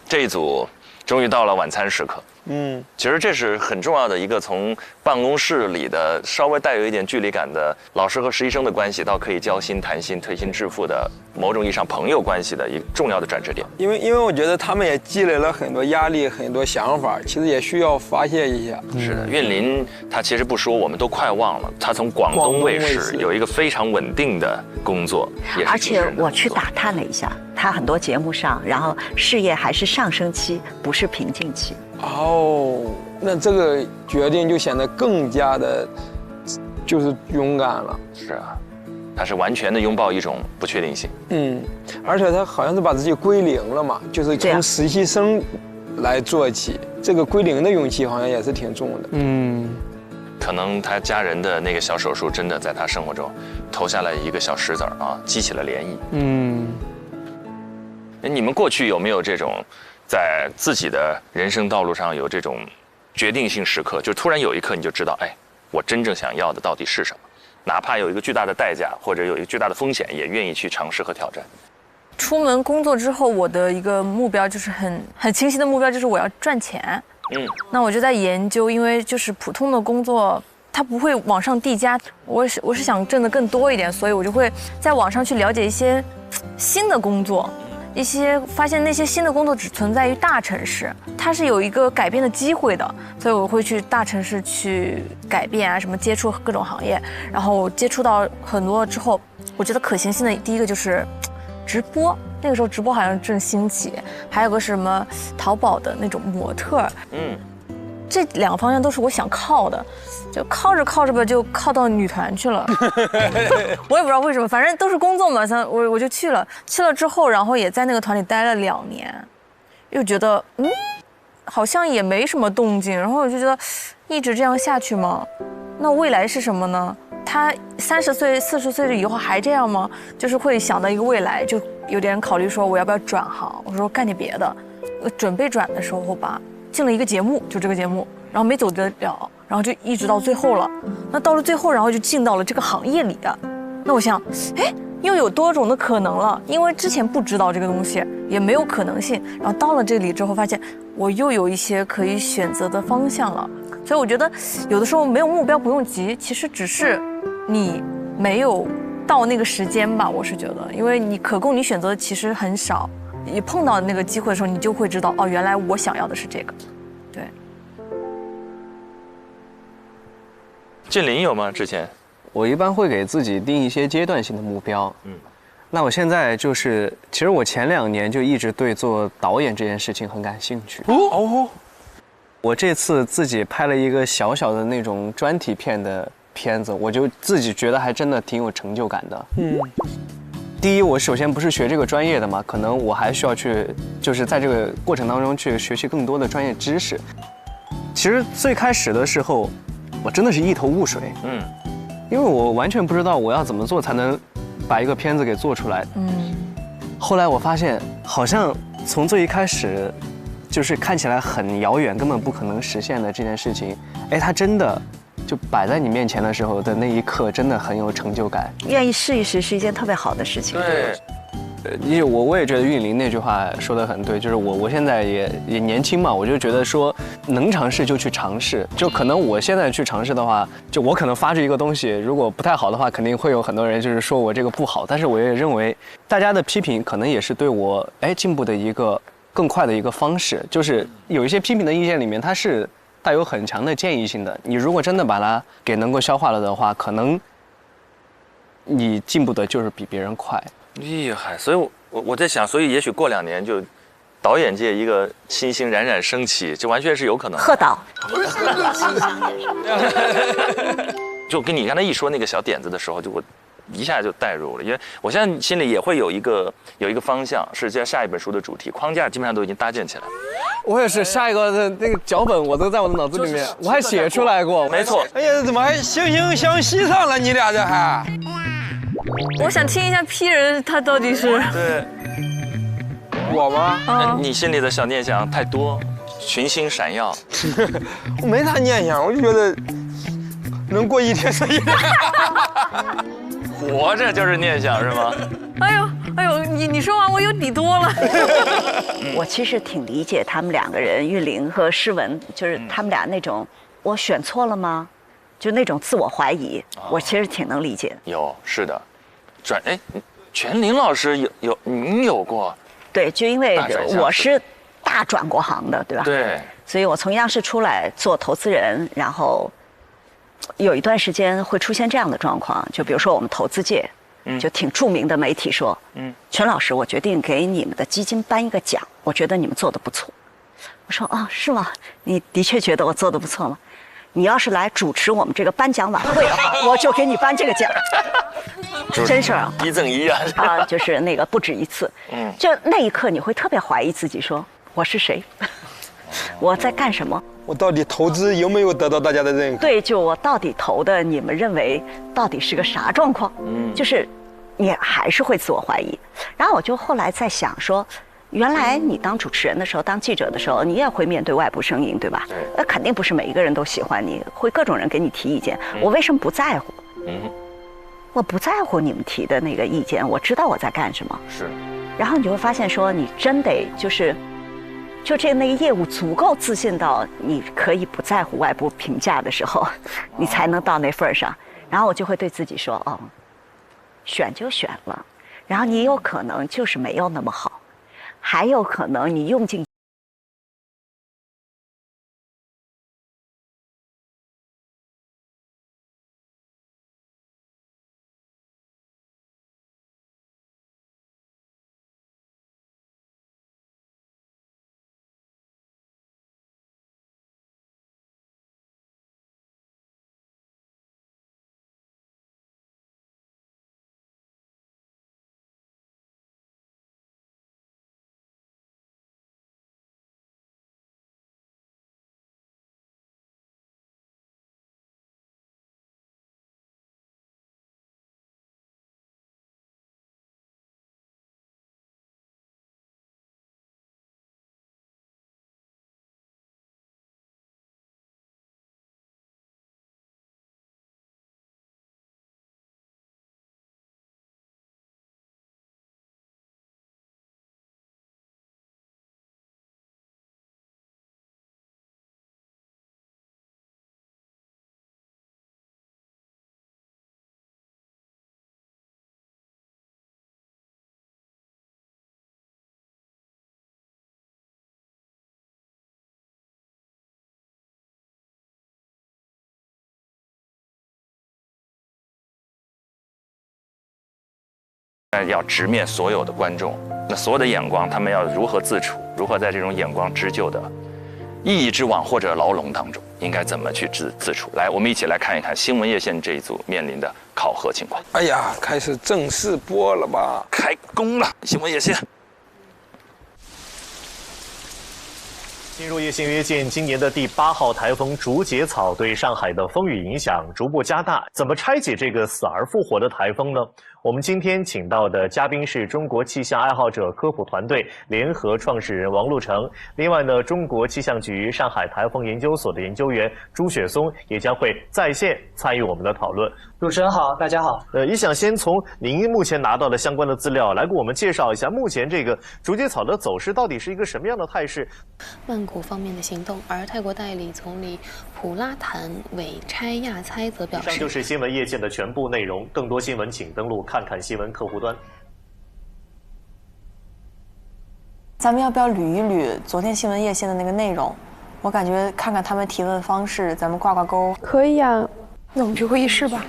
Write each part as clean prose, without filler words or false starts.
这一组终于到了晚餐时刻。其实这是很重要的一个从办公室里的稍微带有一点距离感的老师和实习生的关系，到可以交心谈心、推心置腹的某种意义上朋友关系的一个重要的转折点。因为我觉得他们也积累了很多压力、很多想法，其实也需要发泄一下。是的，韵林他其实不说，我们都快忘了，他从广东卫视有一个非常稳定的工作，也是而且我去打探了一下，他很多节目上，然后事业还是上升期，不是瓶颈期。哦，那这个决定就显得更加的，就是勇敢了。是啊，他是完全的拥抱一种不确定性。而且他好像是把自己归零了嘛，就是从实习生来做起，这个归零的勇气好像也是挺重的。可能他家人的那个小手术真的在他生活中投下了一个小石子儿啊，激起了涟漪。你们过去有没有这种？在自己的人生道路上有这种决定性时刻，就突然有一刻你就知道，哎，我真正想要的到底是什么？哪怕有一个巨大的代价或者有一个巨大的风险，也愿意去尝试和挑战。出门工作之后，我的一个目标就是很清晰的目标，就是我要赚钱。那我就在研究，因为就是普通的工作它不会往上递加，我是想挣得更多一点，所以我就会在网上去了解一些新的工作。发现那些新的工作只存在于大城市，它是有一个改变的机会的，所以我会去大城市去改变啊，什么接触各种行业，然后接触到很多之后，我觉得可行性的第一个就是直播，那个时候直播好像正兴起，还有个什么淘宝的那种模特，这两个方向都是我想靠的，就靠着吧，就靠到女团去了。我也不知道为什么，反正都是工作嘛，我就去了之后，然后也在那个团里待了2年，又觉得好像也没什么动静，然后我就觉得一直这样下去吗？那未来是什么呢？他30岁、40岁了以后还这样吗？就是会想到一个未来，就有点考虑说我要不要转行，我说干点别的。准备转的时候吧，进了一个节目，就这个节目，然后没走得了，然后就一直到最后了。那到了最后，然后就进到了这个行业里的。那我想，又有多种的可能了，因为之前不知道这个东西，也没有可能性。然后到了这里之后，发现我又有一些可以选择的方向了。所以我觉得，有的时候没有目标不用急，其实只是你没有到那个时间吧。我是觉得，因为你可供你选择的其实很少。你碰到那个机会的时候，你就会知道，哦，原来我想要的是这个。对。俊林有吗？之前我一般会给自己定一些阶段性的目标。那我现在就是，其实我前2年就一直对做导演这件事情很感兴趣。我这次自己拍了一个小小的那种专题片的片子，我就自己觉得还真的挺有成就感的。第一，我首先不是学这个专业的嘛，可能我还需要去，就是在这个过程当中去学习更多的专业知识。其实最开始的时候，我真的是一头雾水，因为我完全不知道我要怎么做才能把一个片子给做出来。后来我发现，好像从最一开始，就是看起来很遥远，根本不可能实现的这件事情，它真的就摆在你面前的时候的那一刻，真的很有成就感。愿意试一试是一件特别好的事情。对。因为我也觉得韵林那句话说得很对，就是我现在也年轻嘛，我就觉得说能尝试就去尝试，就可能我现在去尝试的话，就我可能发出一个东西，如果不太好的话，肯定会有很多人就是说我这个不好，但是我也认为大家的批评可能也是对我进步的一个更快的一个方式，就是有一些批评的意见里面它是带有很强的建议性的，你如果真的把它给能够消化了的话，可能你进步的就是比别人快。厉害，所以我在想，所以也许过2年就导演界一个新星冉冉升起，这完全是有可能的。贺导，就跟你刚才一说那个小点子的时候，就我一下就带入了，因为我现在心里也会有一个方向，是在下一本书的主题框架基本上都已经搭建起来了。我也是，下一个的那个脚本我都在我的脑子里面，我还写出来过。没错。哎呀，怎么还惺惺相惜上了？你俩这还？我想听一下 P 人他到底是对我吗？你心里的小念想太多，群星闪耀。我没啥念想，我就觉得能过一天是一天。活着就是念想是吗？哎呦，你说完我有底多了。我其实挺理解他们2个人，玉玲和诗文，就是他们俩那种，我选错了吗？就那种自我怀疑，我其实挺能理解的。是的，全林老师您有过？对，就因为我是大转过行的，对吧？对。所以我从央视出来做投资人，然后有一段时间会出现这样的状况，就比如说我们投资界，就挺著名的媒体说，全老师，我决定给你们的基金颁一个奖，我觉得你们做得不错。我说是吗？你的确觉得我做得不错吗？你要是来主持我们这个颁奖晚会的话，我就给你颁这个奖。真事儿啊，1赠1啊！就是那个不止一次。就那一刻你会特别怀疑自己，说我是谁，我在干什么，我到底投资有没有得到大家的认可？对，就我到底投的，你们认为到底是个啥状况？就是你还是会自我怀疑。然后我就后来在想说，原来你当主持人的时候，当记者的时候，你也会面对外部声音，对吧？那肯定不是每一个人都喜欢你，会各种人给你提意见。我为什么不在乎？我不在乎你们提的那个意见，我知道我在干什么。是。然后你就会发现说，你真得就那个业务足够自信到你可以不在乎外部评价的时候，你才能到那份上。然后我就会对自己说，选就选了，然后你有可能就是没有那么好，还有可能你用尽。要直面所有的观众，那所有的眼光，他们要如何自处？如何在这种眼光织就的意义之网或者牢笼当中，应该怎么去自处？来，我们一起来看一看新闻夜线这一组面临的考核情况。哎呀，开始正式播了吧？开工了，新闻夜线。进入夜星约见，今年的第8号台风竹节草对上海的风雨影响逐步加大，怎么拆解这个死而复活的台风呢？我们今天请到的嘉宾是中国气象爱好者科普团队联合创始人王路成，另外呢，中国气象局上海台风研究所的研究员朱雪松也将会在线参与我们的讨论。主持人好，大家好。也想先从您目前拿到的相关的资料来给我们介绍一下，目前这个竹节草的走势到底是一个什么样的态势？曼谷方面的行动，而泰国代理总理普拉坦韦差亚猜则表示，以上就是新闻夜线的全部内容。更多新闻请登录看看新闻客户端。咱们要不要捋一捋昨天新闻夜线的那个内容？我感觉看看他们提问方式，咱们挂挂钩。可以啊，那我们去会议室吧。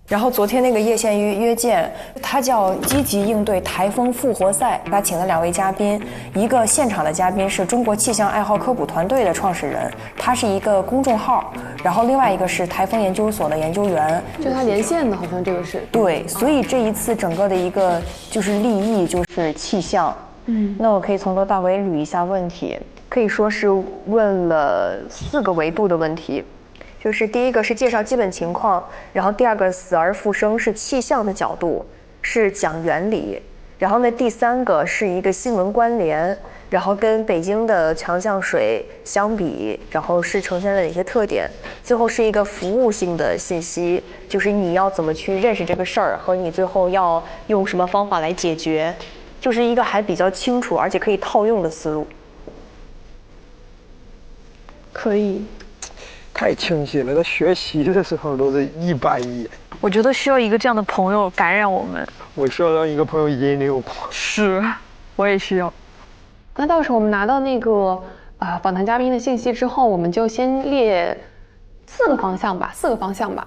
然后昨天那个夜线约见，它叫积极应对台风复活赛，他请了2位嘉宾，一个现场的嘉宾是中国气象爱好科普团队的创始人，他是一个公众号，然后另外一个是台风研究所的研究员，就他连线的，好像这个是对，所以这一次整个的一个就是立意就是气象。那我可以从头到尾捋一下问题，可以说是问了4个维度的问题。就是第一个是介绍基本情况，然后第2个死而复生是气象的角度，是讲原理，然后呢，第3个是一个新闻关联，然后跟北京的强降水相比，然后是呈现了哪些特点？最后是一个服务性的信息，就是你要怎么去认识这个事儿，和你最后要用什么方法来解决，就是一个还比较清楚而且可以套用的思路。可以。太清晰了，他学习的时候都是110。我觉得需要一个这样的朋友感染我们。我需要让一个朋友引领我。是，我也需要。那到时候我们拿到那个访谈嘉宾的信息之后，我们就先列4个方向吧，4个方向吧。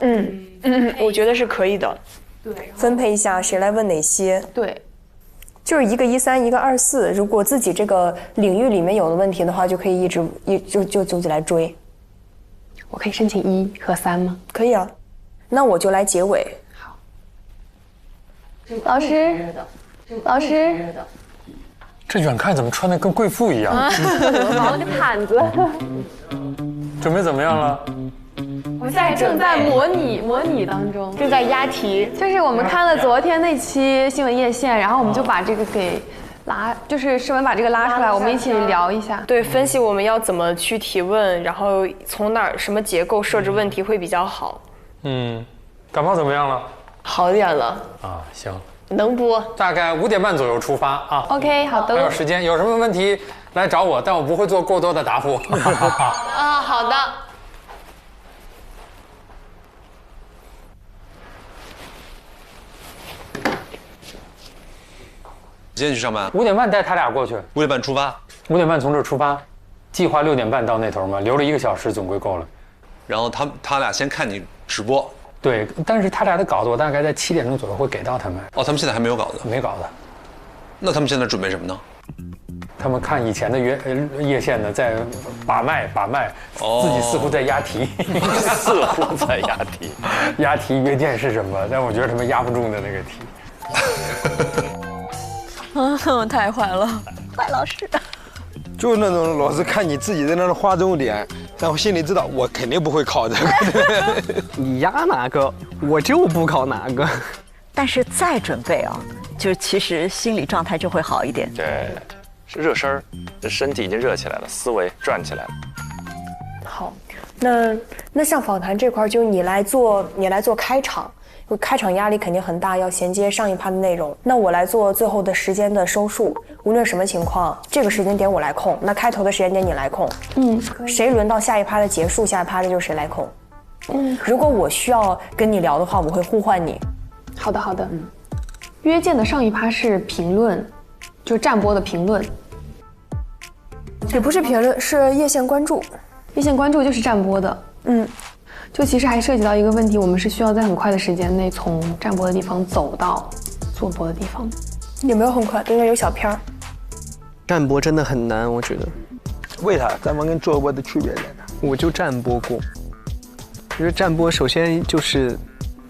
我觉得是可以的。对，分配一下谁来问哪些。对，就是一个13，一个24。如果自己这个领域里面有的问题的话，就可以一直就自己来追。我可以申请1和3吗？可以啊，那我就来结尾。好。老师，老师，这远看怎么穿的跟贵妇一样？忙个毯子。准备怎么样了？我们现在正在模拟当中，正在押题。就是我们看了昨天那期新闻夜线，然后我们就把这个给就是诗文把这个拉出来，我们一起聊一下。对，分析我们要怎么去提问，然后从哪儿什么结构设置问题会比较好。感冒怎么样了？好点了啊，行，能播。大概5点半左右出发啊。OK， 好的。还有时间，有什么问题来找我，但我不会做过多的答复。啊，好的。几点去上班？5点半带他俩过去。5点半出发。5点半从这儿出发，计划6点半到那头嘛，留了1个小时总归够了。然后他俩先看你直播。对，但是他俩的稿子我大概在7点钟左右会给到他们。哦，他们现在还没有稿子？没稿子。那他们现在准备什么呢？他们看以前的夜线呢，在把脉，自己似乎在押题，似乎在押题，押题约见是什么？但我觉得他们押不中的那个题。太坏了，坏老师。就是那种老师看你自己在那儿划重点，然后心里知道我肯定不会考这个。你押哪个，我就不考哪个。但是再准备啊，就其实心理状态就会好一点。对，是热身儿，这身体已经热起来了，思维转起来了。好，那像访谈这块，就你来做开场。开场压力肯定很大，要衔接上一趴的内容。那我来做最后的时间的收束，无论什么情况，这个时间点我来控，那开头的时间点你来控。谁轮到下一趴的结束，下一趴的就谁来控。如果我需要跟你聊的话，我会呼唤你。好的，好的。约见的上一趴是评论，就是站播的评论。也不是评论，是夜线关注。夜线关注就是站播的。就其实还涉及到一个问题，我们是需要在很快的时间内从站播的地方走到做播的地方。有没有很快？应该有小片儿。站播真的很难，我觉得。为啥？站播跟做播的区别在哪？我就站播过。因为站播首先就是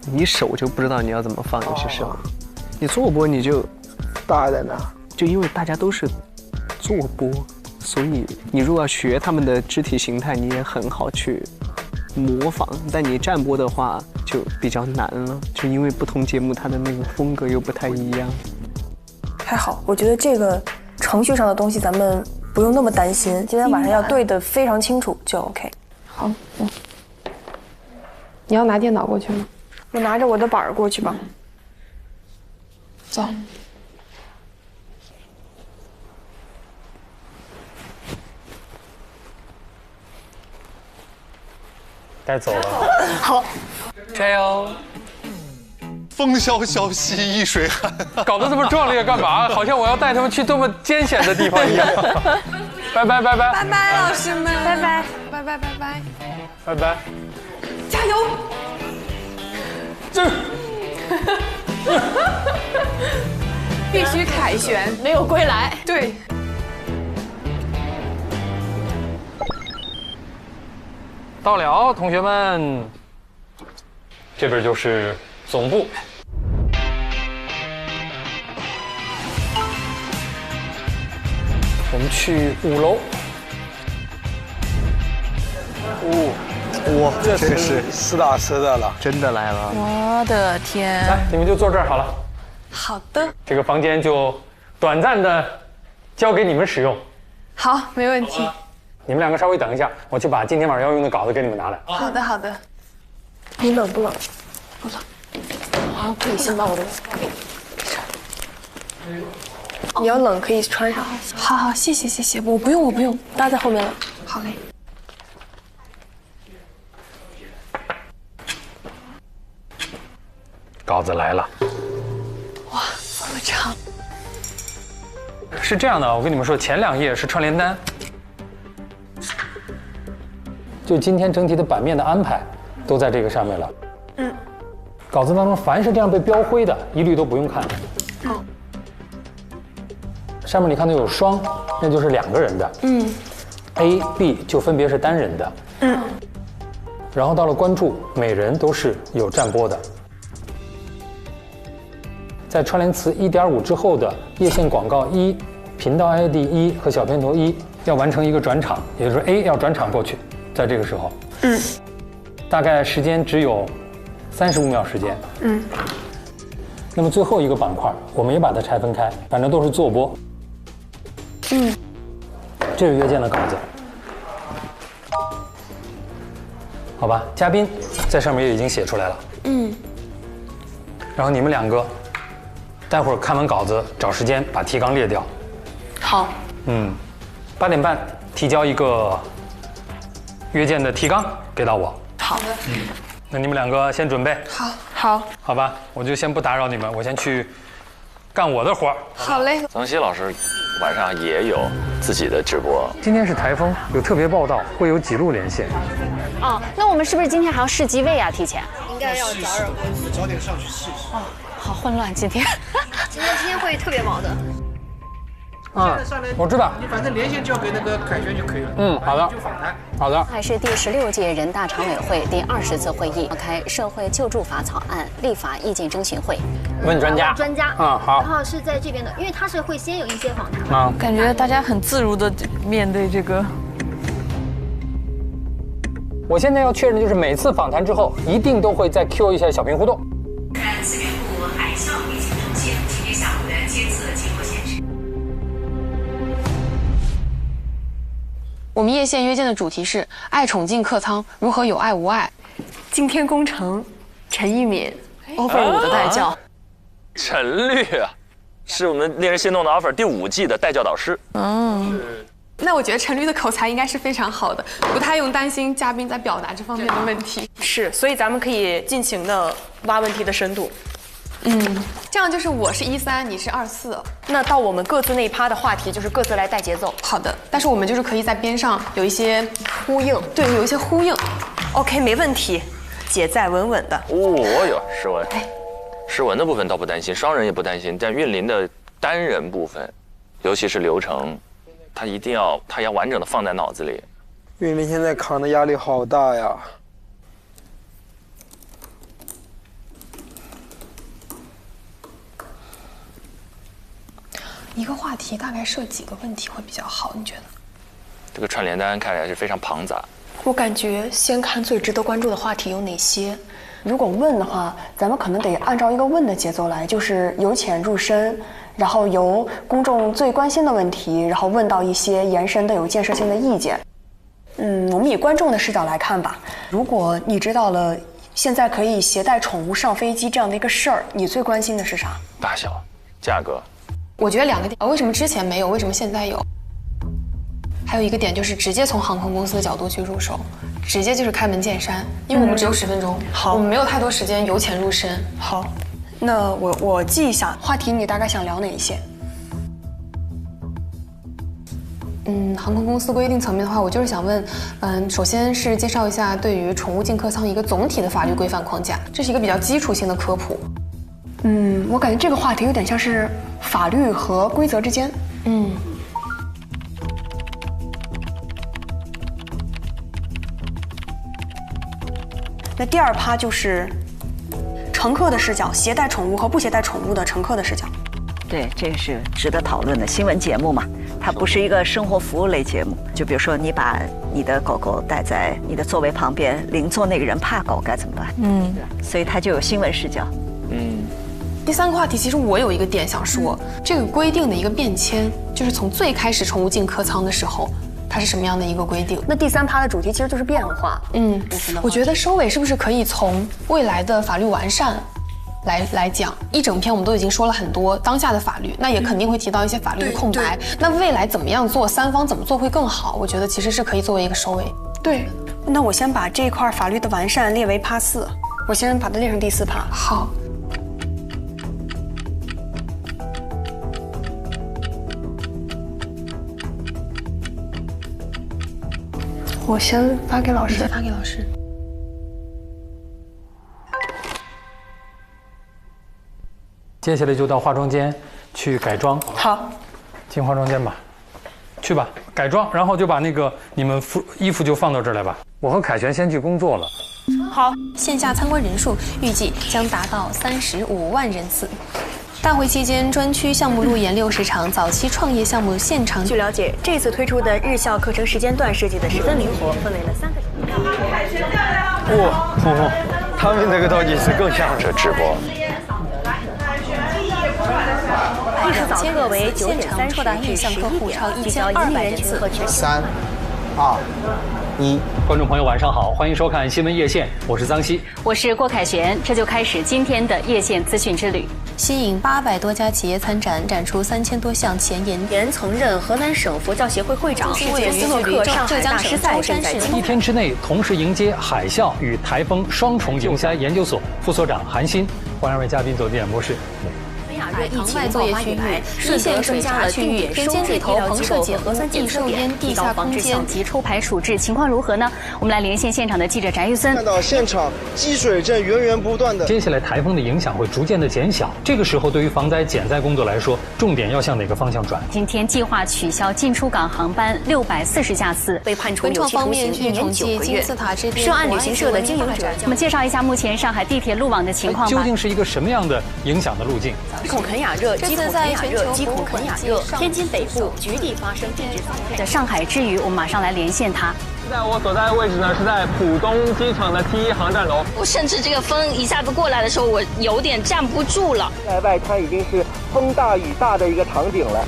你手就不知道你要怎么放有些时候，你做播你就大在哪？就因为大家都是做播，所以你如果要学他们的肢体形态，你也很好去模仿，但你站播的话就比较难了，就因为不同节目它的那个风格又不太一样。还好，我觉得这个程序上的东西咱们不用那么担心，今天晚上要对得非常清楚就 OK。好，你要拿电脑过去吗？我拿着我的板儿过去吧。走。该走了。好，加油！风萧萧兮易水寒，搞得这么壮烈干嘛？好像我要带他们去多么艰险的地方一样。拜拜拜拜拜拜，老师们，拜拜拜拜拜拜拜拜，加油！必须凯旋，没有归来。对。到了，同学们，这边就是总部。我们去5楼。哇，这是实打实的了，真的来了。我的天！来，你们就坐这儿好了。好的。这个房间就短暂的交给你们使用。好，没问题。你们两个稍微等一下，我去把今天晚上要用的稿子给你们拿来。好的，好的。你冷不冷？不冷。好，可以先把我的给你。你要冷可以穿上。好好，谢谢谢谢，我不用，搭在后面了。好嘞。稿子来了。哇，这么长。是这样的，我跟你们说，前2页是串联单，就今天整体的版面的安排都在这个上面了。稿子当中凡是这样被标灰的，一律都不用看。上面你看到有双，那就是2个人的。A、B 就分别是单人的。然后到了关注，每人都是有站播的。在串联词1.5之后的页线广告1、频道 ID 1和小片头1要完成一个转场，也就是说 A 要转场过去，在这个时候，大概时间只有35秒时间。那么最后一个板块，我们也把它拆分开，反正都是做播。这是约见的稿子，好吧？嘉宾在上面也已经写出来了。然后你们2个。待会儿看完稿子，找时间把提纲列掉。好。8点半提交一个约见的提纲给到我。好的。那你们2个先准备。好。好吧，我就先不打扰你们，我先去干我的活儿。好嘞。曾希老师晚上也有自己的直播。今天是台风，有特别报道，会有几路连线。哦，那我们是不是今天还要试机位啊？提前应该要早点上去试试。哦，好混乱今天。今天会特别忙的。我知道。你反正连线交给那个凯旋就可以了。好的。就访谈。好的。还是第16届人大常委会第20次会议召开社会救助法草案立法意见征询会。问专家。好。然后是在这边的，因为他是会先有一些访谈。感觉大家很自如的面对这个。我现在要确认的就是每次访谈之后，一定都会再 Q 一下小屏互动。资源部海啸疫情中心今天下午的监测经过显示，我们叶县约见的主题是爱宠进客舱，如何有爱无爱？惊天工程，陈一敏 ，offer 5的带教。陈律啊，是我们令人心动的 offer 第5季的带教导师。那我觉得陈律的口才应该是非常好的，不太用担心嘉宾在表达这方面的问题。是，所以咱们可以尽情的挖问题的深度。这样就是我是13，你是24。那到我们各自那一趴的话题，就是各自来带节奏。好的，但是我们就是可以在边上有一些呼应，对，有一些呼应。OK， 没问题，姐在稳稳的。有诗文，诗文的部分倒不担心，双人也不担心，但韵林的单人部分，尤其是流程。他要完整的放在脑子里。韵林现在扛的压力好大呀。一个话题大概设几个问题会比较好？你觉得？这个串联单看起来是非常庞杂。我感觉先看最值得关注的话题有哪些。如果问的话，咱们可能得按照一个问的节奏来，就是由浅入深。然后由公众最关心的问题，然后问到一些延伸的有建设性的意见。我们以观众的视角来看吧。如果你知道了现在可以携带宠物上飞机这样的一个事儿，你最关心的是啥？大小、价格。我觉得2个点，为什么之前没有，为什么现在有？还有一个点就是直接从航空公司的角度去入手，直接就是开门见山，因为我们只有10分钟，好，我们没有太多时间由浅入深。好。那我记一下话题，你大概想聊哪一些？航空公司规定层面的话，我就是想问，首先是介绍一下对于宠物进客舱一个总体的法律规范框架，这是一个比较基础性的科普。我感觉这个话题有点像是法律和规则之间。那第2趴就是乘客的视角，携带宠物和不携带宠物的乘客的视角。对，这个是值得讨论的新闻节目嘛，它不是一个生活服务类节目。就比如说你把你的狗狗带在你的座位旁边，邻座那个人怕狗该怎么办？所以它就有新闻视角。第3个话题，其实我有一个点想说，这个规定的一个变迁，就是从最开始宠物进客舱的时候，它是什么样的一个规定？那第3趴的主题其实就是变化。我觉得收尾是不是可以从未来的法律完善来讲？一整篇我们都已经说了很多当下的法律，那也肯定会提到一些法律的空白。那未来怎么样做，3方怎么做会更好？我觉得其实是可以作为一个收尾。对，那我先把这一块法律的完善列为趴4，我先把它列成第4趴。好。我先发给老师，再发给老师。接下来就到化妆间去改装。好，进化妆间吧，去吧，改装，然后就把那个你们衣服就放到这儿来吧。我和凯旋先去工作了。好，线下参观人数预计将达到35万人次。大会期间，专区项目路演60场，早期创业项目现场。据了解，这次推出的日校课程时间段设计的十分灵活，分为了3个。哇，他们这个倒计时更像这直播。艺术早课为9点30至11点，聚焦100人群和全3、2、1。观众朋友，晚上好，欢迎收看新闻夜线，我是张希，我是郭凯旋，这就开始今天的夜线资讯之旅。吸引800多家企业参展，展出3000多项前沿。原曾任河南省佛教协会会长，世界斯诺克上海大师赛正在1天之内同时迎接海啸与台风双重影响。研究所副所长韩鑫，欢迎2位嘉宾走进演播室。疫情作业区域，一线增加了区域，田间地头棚设计核酸检测点，地下空间及抽排处置情况如何呢？我们来连线现场的记者翟玉森。看到现场积水正源源不断的。接下来台风的影响会逐渐的减小，这个时候对于防灾减灾工作来说，重点要向哪个方向转？今天计划取消进出港航班640架次，被判处有期徒刑1年9个月。涉案旅行社的经营者。那么介绍一下目前上海地铁路网的情况吧。究竟是一个什么样的影响的路径？疾恐肯雅热，疾恐肯雅热，疾恐肯雅热。天津北部局地发生地质灾害。的上海之余，我们马上来连线他。现在我所在的位置呢是在浦东机场的T1航站楼。我甚至这个风一下子过来的时候，我有点站不住了。在外滩已经是风大雨大的一个场景了。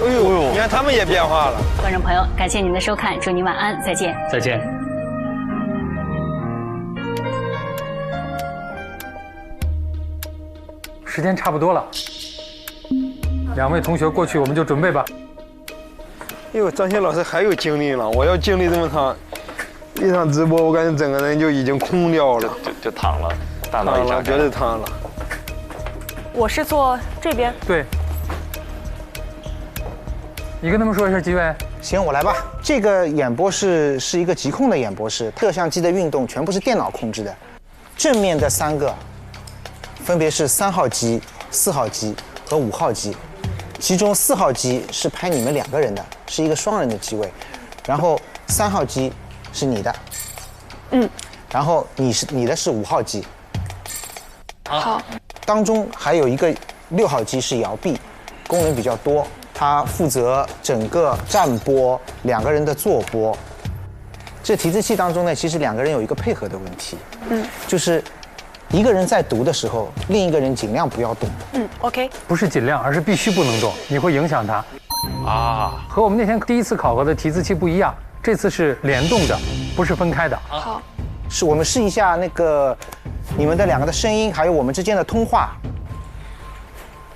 哎呦，你看他们也变化了。观众朋友，感谢您的收看，祝您晚安，再见。再见。时间差不多了，2位同学过去，我们就准备吧。哎呦，张鑫老师还有精力了，我要经历这么长一场直播，我感觉整个人就已经空掉了，就躺了，大脑一张开，绝对瘫了。我是坐这边。对。你跟他们说一下机位。行，我来吧。这个演播室是一个疾控的演播室，摄像机的运动全部是电脑控制的。正面的3个分别是3号机、4号机和5号机，其中4号机是拍你们2个人的，是一个双人的机位，然后3号机是你的，然后你的是5号机。好。当中还有一个6号机是摇臂，功能比较多。他负责整个站播，2个人的坐播。这提字器当中呢，其实2个人有一个配合的问题，就是一个人在读的时候，另一个人尽量不要动。OK。不是尽量，而是必须不能动，你会影响他。和我们那天第1次考核的提字器不一样，这次是联动的，不是分开的。好。是我们试一下那个你们的2个的声音，还有我们之间的通话，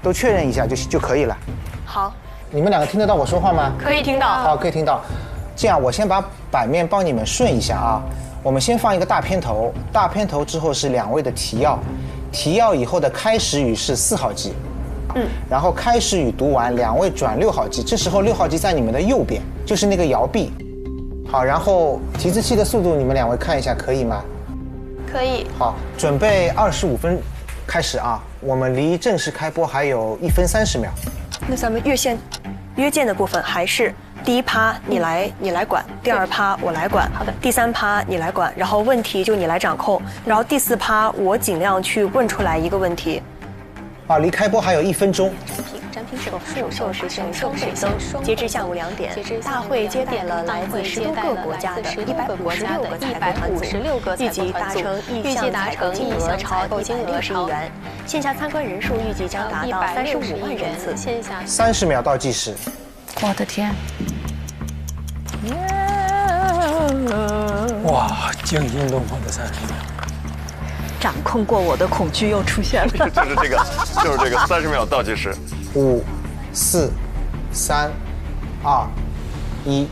都确认一下就可以了。好。你们2个听得到我说话吗？可以听到。好，可以听到。这样，我先把版面帮你们顺一下啊。我们先放一个大片头，大片头之后是2位的提要，提要以后的开始语是4号机，然后开始语读完，2位转6号机，这时候6号机在你们的右边，就是那个摇臂。好，然后提字器的速度你们2位看一下，可以吗？可以。好，准备25分开始啊，我们离正式开播还有1分30秒。那咱们约见的部分还是第1趴你来管，第2趴我来管，好的，第3趴你来管，然后问题就你来掌控，然后第4趴我尽量去问出来一个问题，啊，离开播还有1分钟。展品手术实现双倍增，截至下午2点，大会接待了来自10多个国家的156个采购团组，预计达成意向采购金额160亿元，线下参观人数预计将达到35万人次。30秒倒计时。我的天！哇，惊心动魄的30秒。掌控过我的恐惧又出现了。就是这个30秒倒计时。5、4、3、2、1，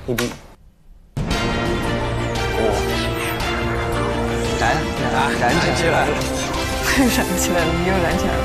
一比。燃起来了，燃起来了，又燃起来了。